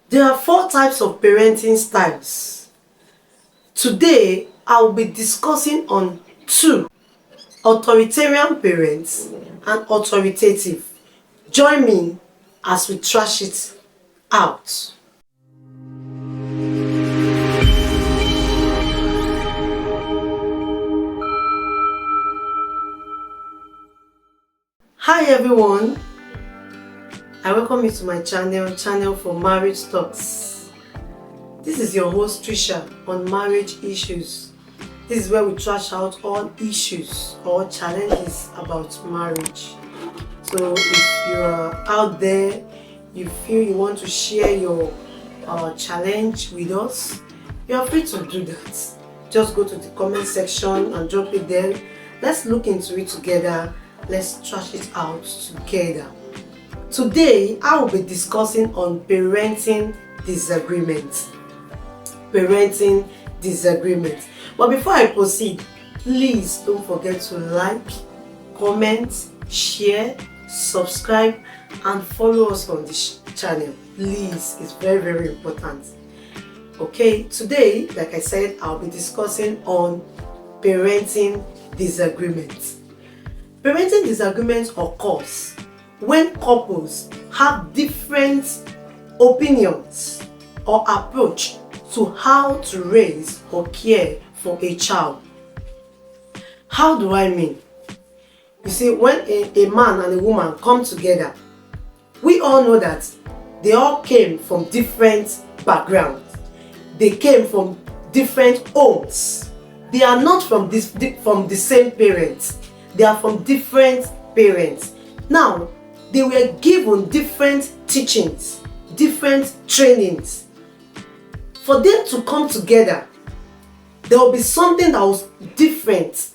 There are 4 types of parenting styles. Today, I will be discussing on 2: authoritarian parents and authoritative. Join me as we trash it out. Hi everyone, I welcome you to my channel for marriage talks. This is your host Trisha on marriage issues. This is where we trash out all issues or challenges about marriage. So if you are out there, you feel you want to share your challenge with us, you are free to do that. Just go to the comment section and drop it there. Let's look into it together. Let's trash it out together. Today, I will be discussing on parenting disagreement. Parenting disagreement. But before I proceed, please don't forget to like, comment, share, subscribe, and follow us on this channel. Please, it's very, very important. Okay, today, like I said, I'll be discussing on parenting disagreement. Parenting disagreement occurs when couples have different opinions or approach to how to raise or care for a child. How do I mean? You see, when a man and a woman come together, we all know that they all came from different backgrounds. They came from different homes. They are not from the same parents. They are from different parents. Now, they were given different teachings, different trainings. For them to come together, there will be something that was different.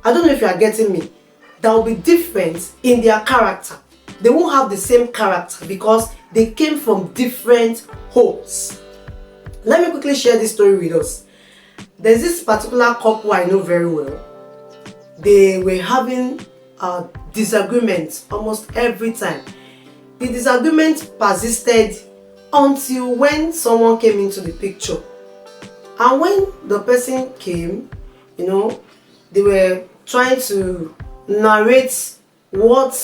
I don't know if you are getting me. That will be different in their character. They won't have the same character because they came from different homes. Let me quickly share this story with us. There's this particular couple I know very well. They were having disagreements almost every time. The disagreement persisted until when someone came into the picture. And when the person came, they were trying to narrate what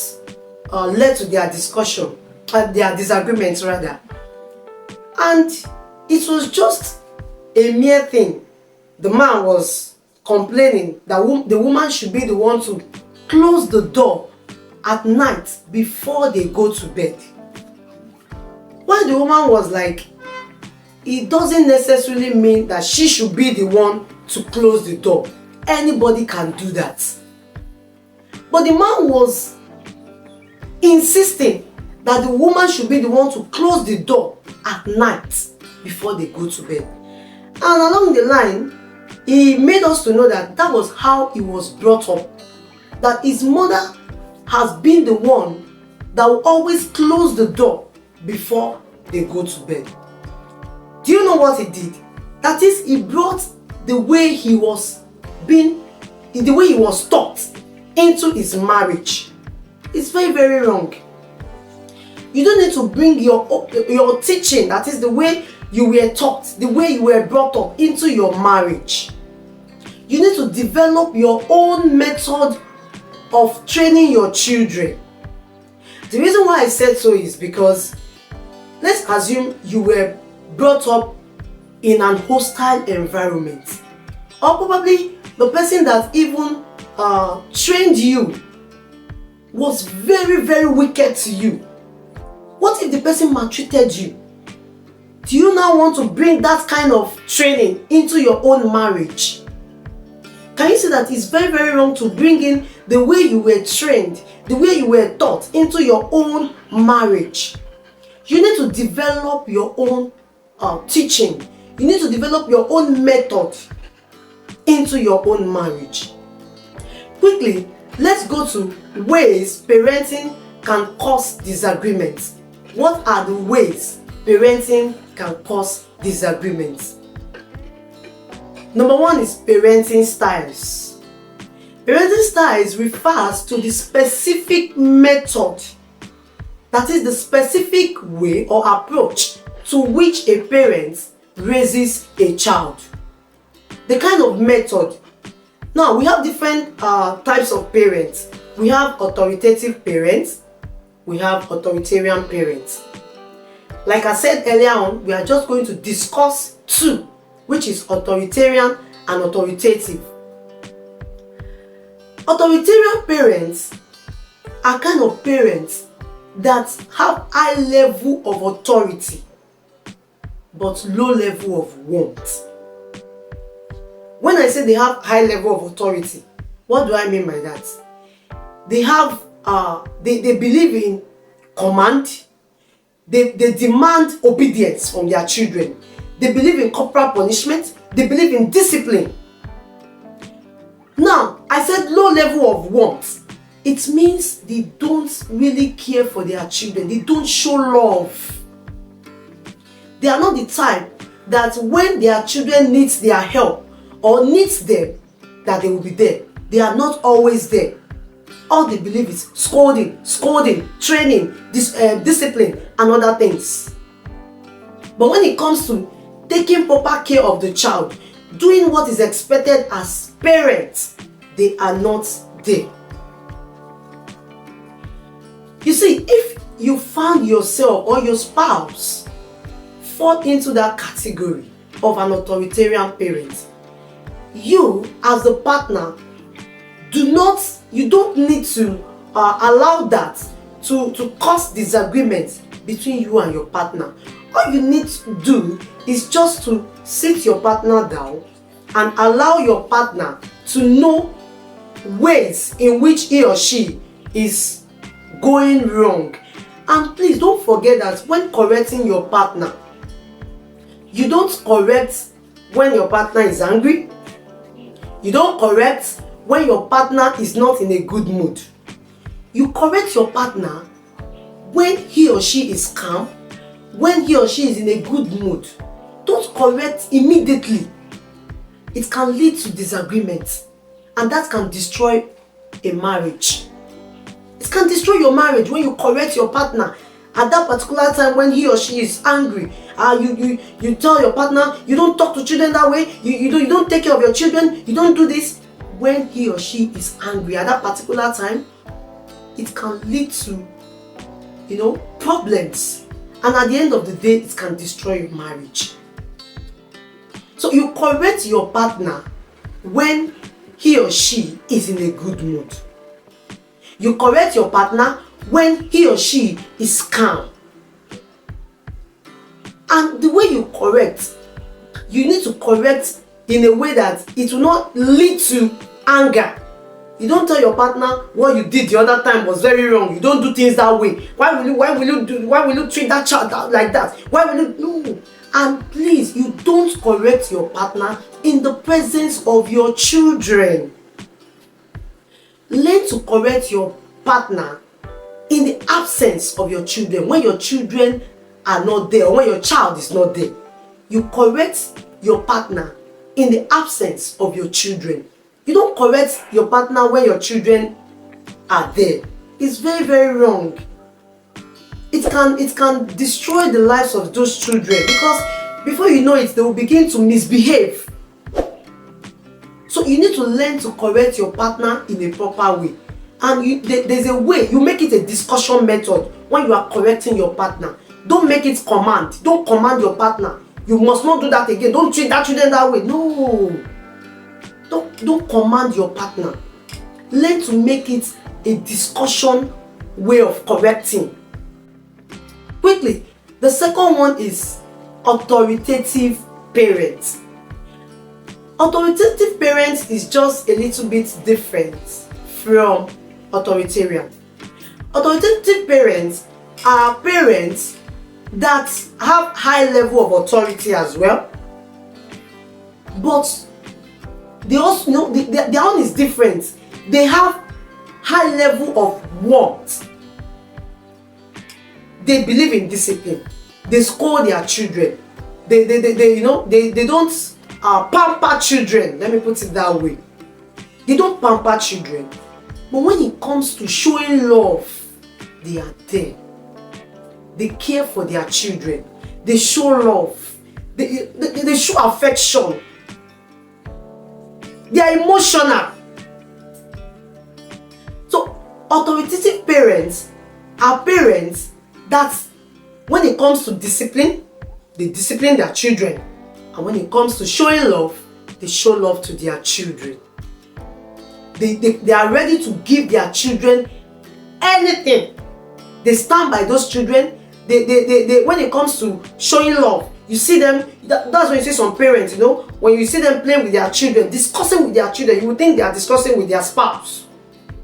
led to their discussion, their disagreement rather. And it was just a mere thing. The man was complaining that the woman should be the one to close the door at night before they go to bed. While the woman was like, it doesn't necessarily mean that she should be the one to close the door. Anybody can do that. But the man was insisting that the woman should be the one to close the door at night before they go to bed. And along the line, he made us to know that that was how he was brought up. That his mother has been the one that will always close the door before they go to bed. Do you know what he did? That is, he brought the way he was taught into his marriage. It's very, very wrong. You don't need to bring your teaching, that is the way you were taught, the way you were brought up, into your marriage. You need to develop your own method of training your children. The reason why I said so is because let's assume you were brought up in an hostile environment, or probably the person that even trained you was very, very wicked to you. What if the person maltreated you? Do you now want to bring that kind of training into your own marriage? Can you see that it's very, very wrong to bring in the way you were trained, the way you were taught into your own marriage? You need to develop your own teaching. You need to develop your own method into your own marriage. Quickly, let's go to ways parenting can cause disagreements. What are the ways parenting can cause disagreements? Number 1 is parenting styles. Parenting styles refers to the specific method That is the specific way or approach to which a parent raises a child. The kind of method. Now, we have different types of parents. We have authoritative parents. We have authoritarian parents. Like I said earlier on, we are just going to discuss two, which is authoritarian and authoritative. Authoritarian parents are kind of parents that have high level of authority but low level of warmth. When I say they have high level of authority, what do I mean by that? They have they believe in command. They demand obedience from their children. They believe in corporal punishment. They believe in discipline. Now, I said low level of warmth. It means they don't really care for their children. They don't show love. They are not the type that when their children needs their help or needs them, that they will be there. They are not always there. All they believe is scolding, training, discipline, and other things. But when it comes to taking proper care of the child, doing what is expected as parents, they are not there. You see, if you found yourself or your spouse fall into that category of an authoritarian parent, you as the partner you don't need to allow that to cause disagreement between you and your partner. All you need to do is just to sit your partner down and allow your partner to know ways in which he or she is going wrong. And please don't forget that when correcting your partner, you don't correct when your partner is angry. You don't correct when your partner is not in a good mood. You correct your partner when he or she is calm, when he or she is in a good mood. Don't correct immediately. It can lead to disagreement, and that can destroy a marriage. It can destroy your marriage when you correct your partner at that particular time when he or she is angry. You tell your partner, you don't talk to children that way, you don't take care of your children, you don't do this. When he or she is angry at that particular time, it can lead to problems, and at the end of the day, it can destroy your marriage. So you correct your partner when he or she is in a good mood. You correct your partner when he or she is calm. And the way you correct, you need to correct in a way that it will not lead to anger. You don't tell your partner what you did the other time was very wrong. You don't do things that way. Why will you treat that child like that? No. And please, you don't correct your partner in the presence of your children. Learn to correct your partner in the absence of your children. When your children are not there, or when your child is not there, you correct your partner in the absence of your children. You don't correct your partner when your children are there. It's very, very wrong. It can destroy the lives of those children, because before you know it, they will begin to misbehave. So you need to learn to correct your partner in a proper way. And there's a way, you make it a discussion method when you are correcting your partner. Don't make it command. Don't command your partner. You must not do that again. Don't treat that children that way. No. Don't command your partner. Learn to make it a discussion way of correcting. Quickly, the second one is authoritative parents. Authoritative parents is just a little bit different from authoritarian. Authoritative parents are parents that have high level of authority as well, but they also their own is different. They have high level of warmth. They believe in discipline. They scold their children. They don't pamper children. Let me put it that way. They don't pamper children. But when it comes to showing love, they are there. they care for their children. They show love. They show affection. They are emotional. So authoritative parents are parents that when it comes to discipline, they discipline their children. And when it comes to showing love, they show love to their children. They are ready to give their children anything. They stand by those children. They when it comes to showing love, you see them, that's when you see some parents, when you see them playing with their children, discussing with their children, you would think they are discussing with their spouse.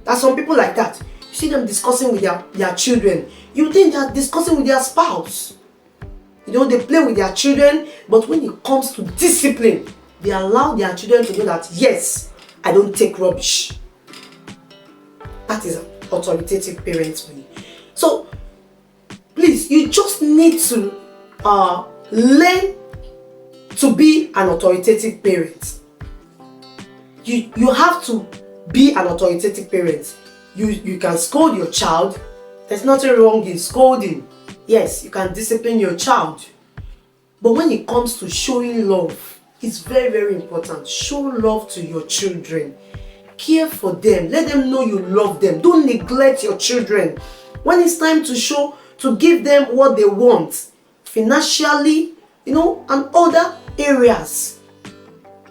There's some people like that. You see them discussing with their children, you think they are discussing with their spouse. They play with their children, but when it comes to discipline, they allow their children to know that, yes, I don't take rubbish. That is an authoritative parent for you. So, please, you just need to learn to be an authoritative parent. You have to be an authoritative parent. You can scold your child. There's nothing wrong in scolding. Yes, you can discipline your child. But when it comes to showing love, it's very, very important. Show love to your children. Care for them. Let them know you love them. Don't neglect your children. When it's time to give them what they want, financially, and other areas,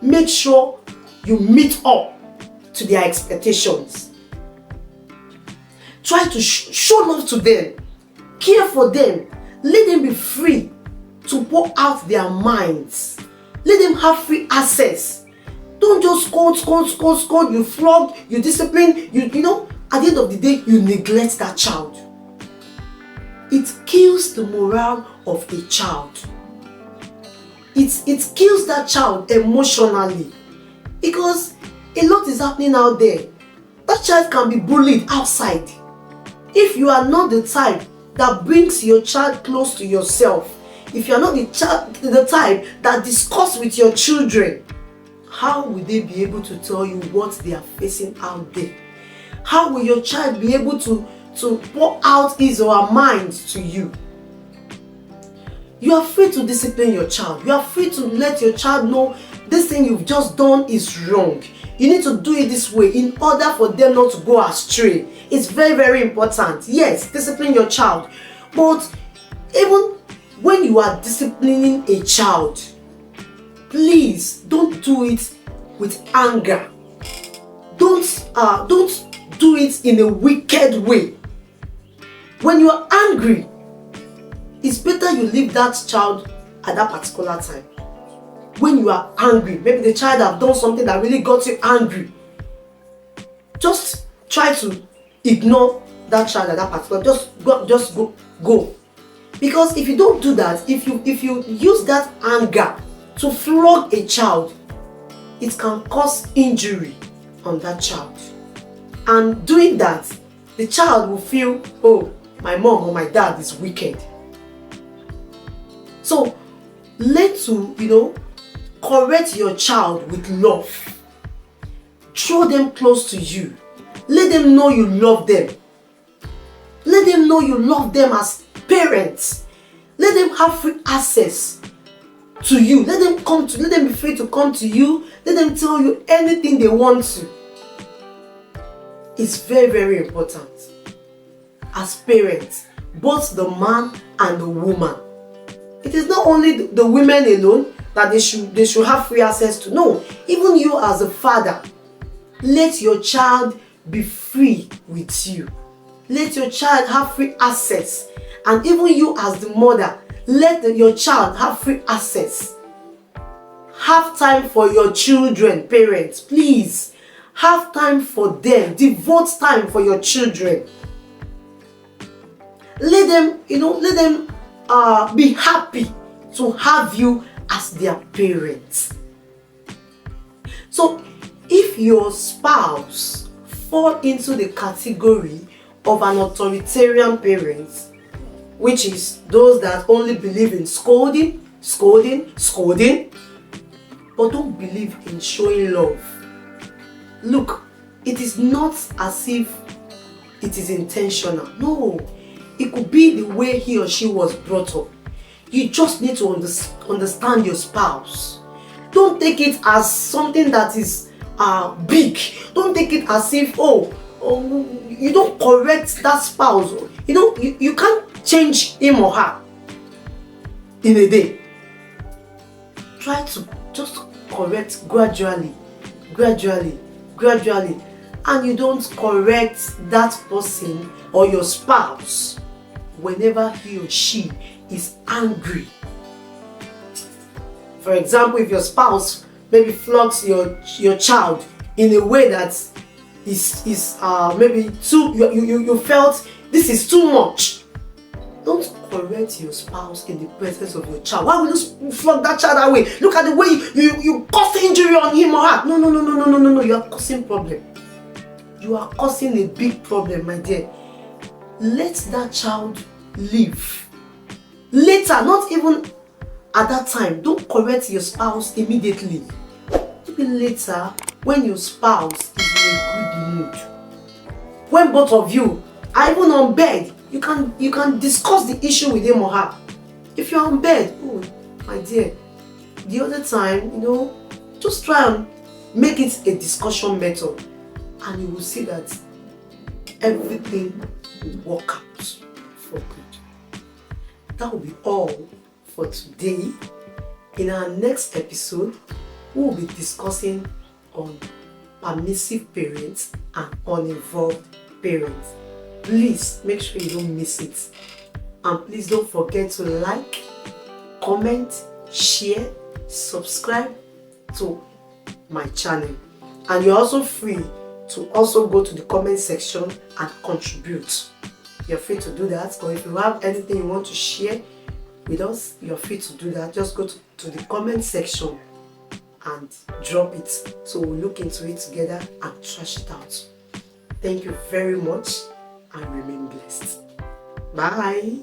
make sure you meet up to their expectations. Try to show love to them. Care for them. Let them be free to pour out their minds. Let them have free access. Don't just scold. You flog, you discipline, at the end of the day, you neglect that child. It kills the morale of a child. It kills that child emotionally. Because a lot is happening out there. That child can be bullied outside. If you are not the type that brings your child close to yourself, if you are not the type that discuss with your children, how will they be able to tell you what they are facing out there? How will your child be able to pour out his or her mind to you? You are free to discipline your child. You are free to let your child know this thing you've just done is wrong. You need to do it this way in order for them not to go astray. It's very, very important. Yes, discipline your child. But even when you are disciplining a child, please don't do it with anger. Don't do it in a wicked way. When you are angry, it's better you leave that child at that particular time. When you are angry, maybe the child have done something that really got you angry, just try to ignore that child at that particular. Just go. Because if you don't do that, if you use that anger to flog a child, it can cause injury on that child. And doing that, the child will feel, oh, my mom or my dad is wicked. So learn to, correct your child with love. Draw them close to you. Let them know you love them. Let them know you love them as parents. Let them have free access to you. Let them be free to come to you. Let them tell you anything they want to. It's very, very important. As parents, both the man and the woman. It is not only the women alone that they should have free access to. No, even you as a father, let your child be free with you. Let your child have free access. And even you as the mother, let your child have free access. Have time for your children, parents. Please, have time for them. Devote time for your children. Let them be happy to have you as their parents. So, if your spouse fall into the category of an authoritarian parent, which is those that only believe in scolding, but don't believe in showing love. Look, it is not as if it is intentional. No, It could be the way he or she was brought up. You just need to understand your spouse. Don't take it as something that is big. Don't take it as if, you don't correct that spouse. You can't change him or her in a day. Try to just correct gradually, and you don't correct that person or your spouse whenever he or she is angry. For example, if your spouse maybe flogs your child in a way that is maybe too, you felt this is too much, don't correct your spouse in the presence of your child. Why will you flog that child that way? Look at the way you cause injury on him or her. No. You are causing problem. You are causing a big problem, my dear. Let that child live. Later, not even at that time. Don't correct your spouse immediately. Maybe later, when your spouse is in a good mood, when both of you are even on bed, you can discuss the issue with him or her. If you're on bed, oh my dear, the other time, just try and make it a discussion method, and you will see that everything will work out for good. That will be all for today. In our next episode, we will be discussing on permissive parents and uninvolved parents. Please make sure you don't miss it. And please don't forget to like, comment, share, subscribe to my channel. And you're also free to also go to the comment section and contribute. You're free to do that. Or if you have anything you want to share with us, you're free to do that. Just go to the comment section and drop it, so we'll look into it together and trash it out. Thank you very much and remain blessed. Bye.